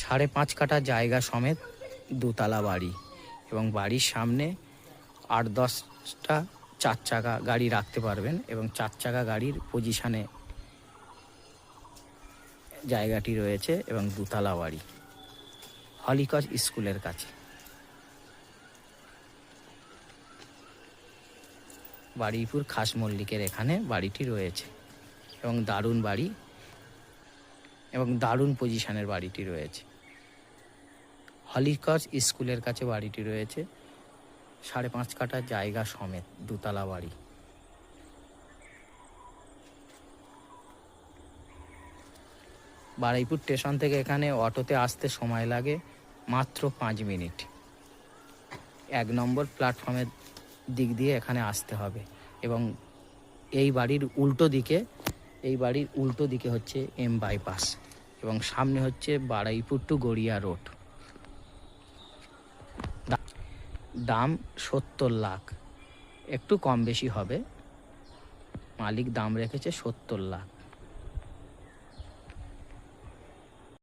5.5 কাঠা জায়গা সমেত দোতলা বাড়ি এবং বাড়ির সামনে 8-10টা 4 চাকা গাড়ি রাখতে পারবেন এবং 4 চাকা গাড়ির পজিশনে জায়গাটি রয়েছে এবং দোতলা বাড়ি হলিক্রস স্কুলের কাছে। বারুইপুর খাস মল্লিকের এখানে বাড়িটি রয়েছে এবং দারুণ বাড়ি এবং দারুণ পজিশনের বাড়িটি রয়েছে। হলিক্রস স্কুলের কাছে বাড়িটি রয়েছে, 5.5 কাঠা জায়গা সমেত দোতলা বাড়ি। বারুইপুর স্টেশন থেকে এখানে অটোতে আসতে সময় লাগে মাত্র 5 মিনিট। 1 নম্বর প্ল্যাটফর্মের দিক দিয়ে এখানে আসতে হবে এবং এই বাড়ির উল্টো দিকে হচ্ছে এম বাইপাস এবং সামনে হচ্ছে বারুইপুর টু গড়িয়া রোড। দাম 70 লাখ, একটু কম বেশি হবে, মালিক দাম রেখেছে 70 লাখ।